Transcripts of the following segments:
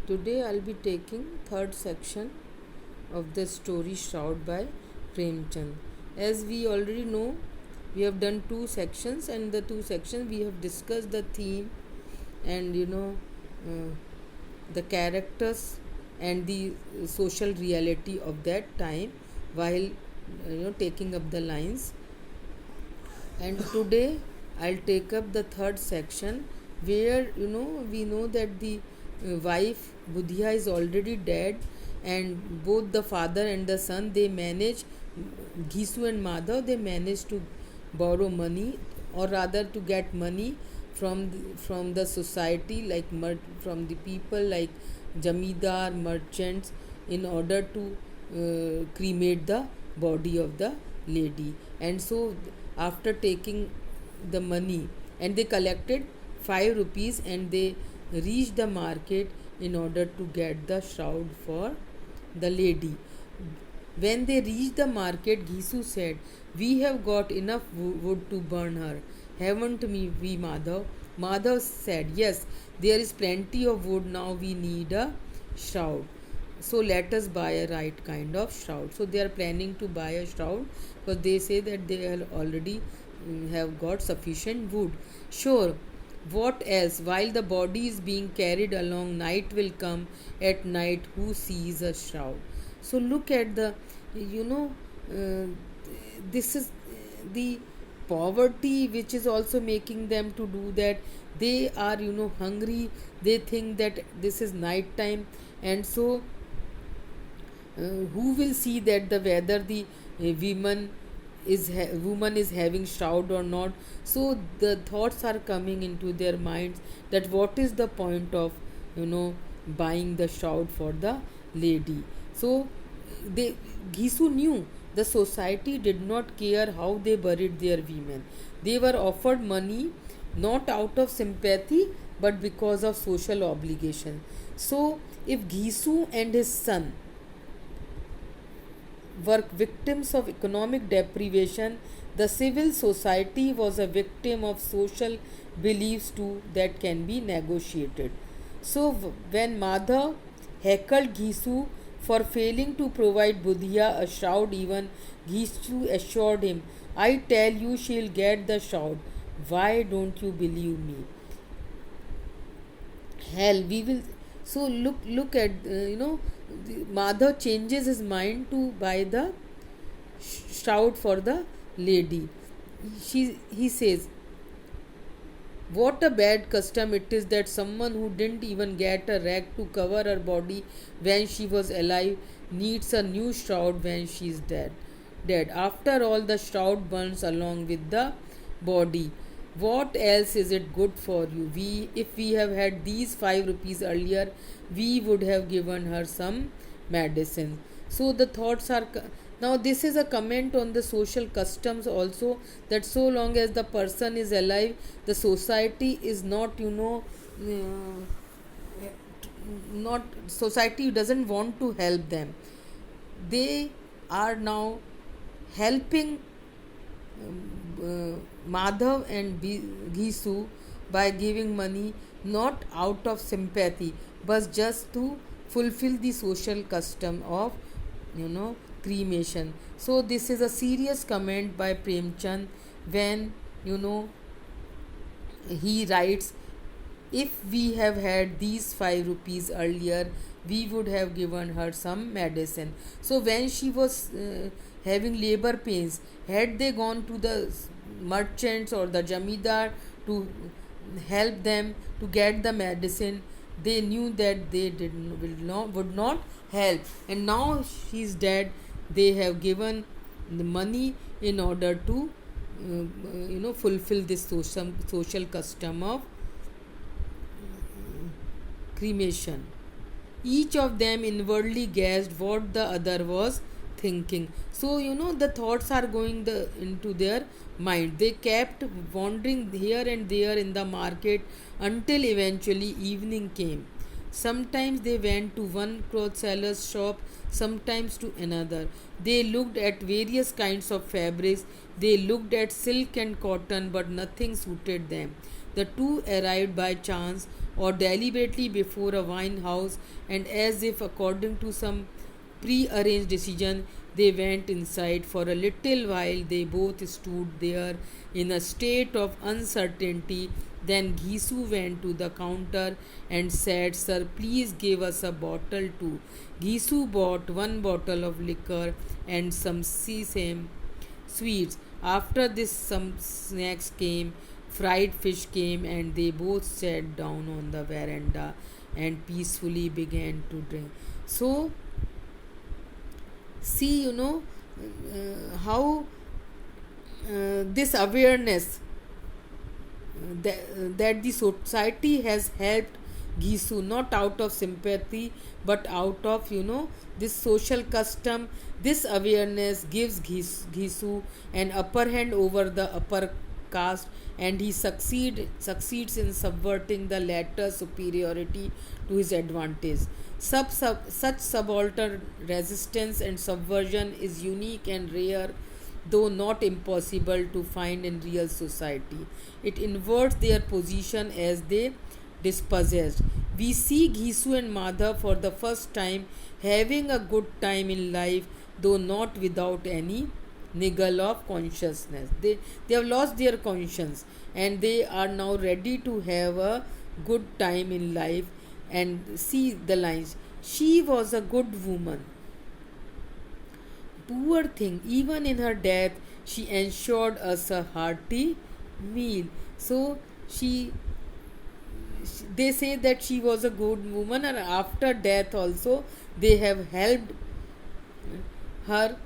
Today I'll be taking third section of the story Shroud by Premchand. As we already know, we have done two sections, and the two sections we have discussed the theme and uh, the characters and the social reality of that time while taking up the lines. And today I'll take up the third section where we know that the wife Budhya is already dead, and both the father and the son, they manage, Ghisu and Madhav, they manage to borrow money, or rather to get money from the society, like from the people like jamidar, merchants, in order to cremate the body of the lady. And so after taking the money, and they collected 5 rupees, and they reached the market in order to get the shroud for the lady. When they reached the market, Ghisu said, "We have got enough wood to burn her, haven't we, Madhav?" Madhav said, "Yes, there is plenty of wood. Now we need a shroud. So let us buy a right kind of shroud." So they are planning to buy a shroud because they say that they are already have got sufficient wood. Sure, what else? While the body is being carried along, night will come. At night, who sees a shroud? So look at the, you know, uh, this is the poverty which is also making them to do that. They are, hungry. They think that this is night time, and so who will see that the whether the woman is having shroud or not. So the thoughts are coming into their minds that what is the point of you know buying the shroud for the lady. So they Ghisu knew the society did not care how they buried their women. They were offered money not out of sympathy but because of social obligation. So if Ghisu and his son were victims of economic deprivation, the civil society was a victim of social beliefs too that can be negotiated. So, when Madhav heckled Ghisu for failing to provide Budhya a shroud, even Ghisu assured him, "I tell you, she'll get the shroud. Why don't you believe me? Hell, we will." So look at Madhav changes his mind to buy the shroud for the lady. He says, "What a bad custom it is that someone who didn't even get a rag to cover her body when she was alive needs a new shroud when she is dead. After all, the shroud burns along with the body. What else is it good for you? If we have had these 5 rupees earlier, we would have given her some medicine." So the thoughts are now this is a comment on the social customs also, that so long as the person is alive, the society is not not society doesn't want to help them. They are now helping Madhav and Ghisu by giving money not out of sympathy but just to fulfill the social custom of cremation. So this is a serious comment by Premchand when you know he writes, "If we have had these 5 rupees earlier, we would have given her some medicine." So when she was having labor pains, had they gone to the merchants or the jamidar to help them to get the medicine, they knew that they would not help. And now she is dead, they have given the money in order to fulfill this social custom of cremation. Each of them inwardly guessed what the other was thinking. So the thoughts are going into their mind. They kept wandering here and there in the market until eventually evening came. Sometimes they went to one cloth seller's shop, sometimes to another. They looked at various kinds of fabrics. They looked at silk and cotton, but nothing suited them. The two arrived by chance or deliberately before a wine house, and as if according to some pre-arranged decision, they went inside. For a little while they both stood there in a state of uncertainty. Then Ghisu went to the counter and said, "Sir, please give us a bottle too." Ghisu bought one bottle of liquor and some sesame sweets. After this, some snacks came, fried fish came, and they both sat down on the veranda and peacefully began to drink. So, see, how this awareness that the society has helped Gisu, not out of sympathy but out of this social custom. This awareness gives Gisu an upper hand over the upper caste, and he succeeds in subverting the latter superiority to his advantage. Such subaltern resistance and subversion is unique and rare, though not impossible to find in real society. It inverts their position as they dispossessed. We see Ghisu and Madhav for the first time having a good time in life, though not without any niggle of consciousness. They have lost their conscience and they are now ready to have a good time in life. And see the lines. She was a good woman. Poor thing, even in her death, she ensured us a hearty meal. So they say that she was a good woman, and after death also they have helped her.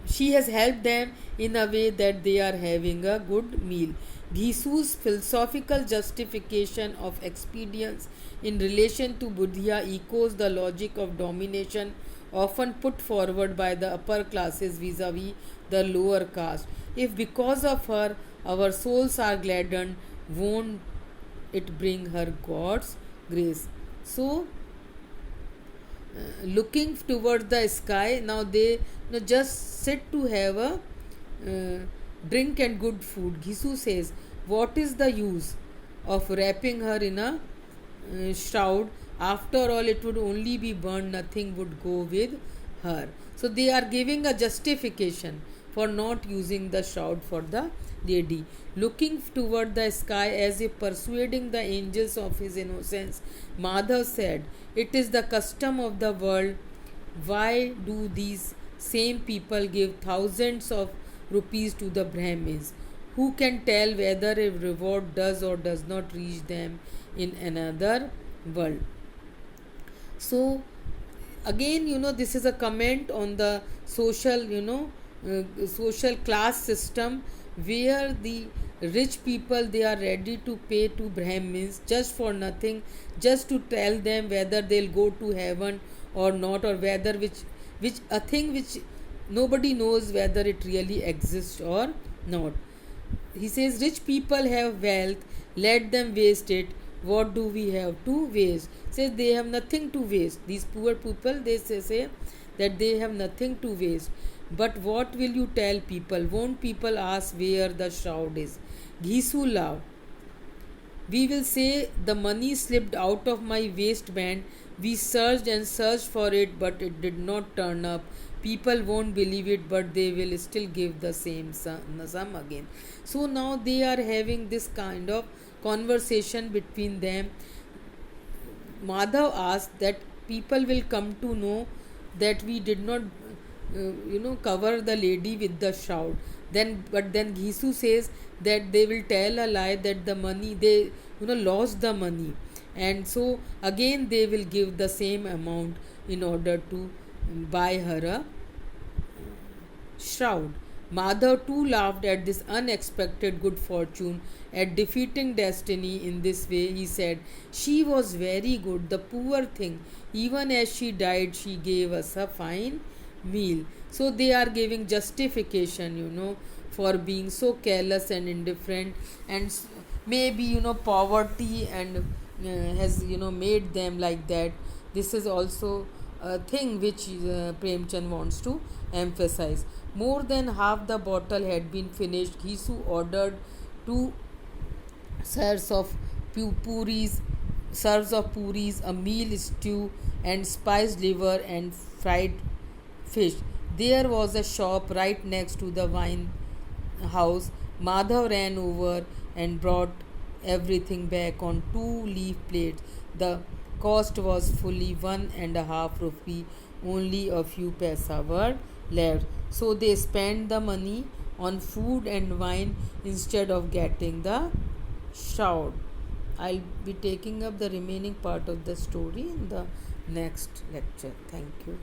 She has helped them in a way that they are having a good meal. Gisu's philosophical justification of expedience in relation to Buddha echoes the logic of domination often put forward by the upper classes vis-a-vis the lower caste. If because of her our souls are gladdened, won't it bring her God's grace? So, looking towards the sky, now they just sit to have a drink and good food. Gisu says, "What is the use of wrapping her in a shroud? After all, it would only be burned, nothing would go with her." So they are giving a justification for not using the shroud for the lady. Looking toward the sky as if persuading the angels of his innocence, Madhav said, "It is the custom of the world. Why do these same people give thousands of rupees to the Brahmins? Who can tell whether a reward does or does not reach them in another world?" So, again, this is a comment on the social, social class system where the rich people, they are ready to pay to Brahmins just for nothing, just to tell them whether they'll go to heaven or not, or whether which a thing which nobody knows whether it really exists or not. He says, "Rich people have wealth, let them waste it. What do we have to waste?" Says they have nothing to waste. These poor people, they say that they have nothing to waste. But what will you tell people? Won't people ask where the shroud is? Ghisu laughed. "We will say the money slipped out of my waistband. We searched and searched for it, but it did not turn up. People won't believe it, but they will still give the same sum again." So now they are having this kind of conversation between them. Madhav asked that people will come to know that we did not, cover the lady with the shroud. But then Ghisu says that they will tell a lie that the money they, lost the money, and so again they will give the same amount in order to buy her a shroud. Madhav too laughed at this unexpected good fortune, at defeating destiny in this way. He said, "She was very good, the poor thing. Even as she died, she gave us a fine meal." So they are giving justification, for being so careless and indifferent, and maybe, poverty and has, made them like that. This is also a thing which Premchand wants to emphasize. More than half the bottle had been finished. Ghisu ordered 2 sairs of puris, serves of puris, a meal stew, and spiced liver and fried fish. There was a shop right next to the wine house. Madhav ran over and brought everything back on two leaf plates. The cost was fully 1.5 rupee. Only a few paisa were left. So they spent the money on food and wine instead of getting the shroud. I'll be taking up the remaining part of the story in the next lecture. Thank you.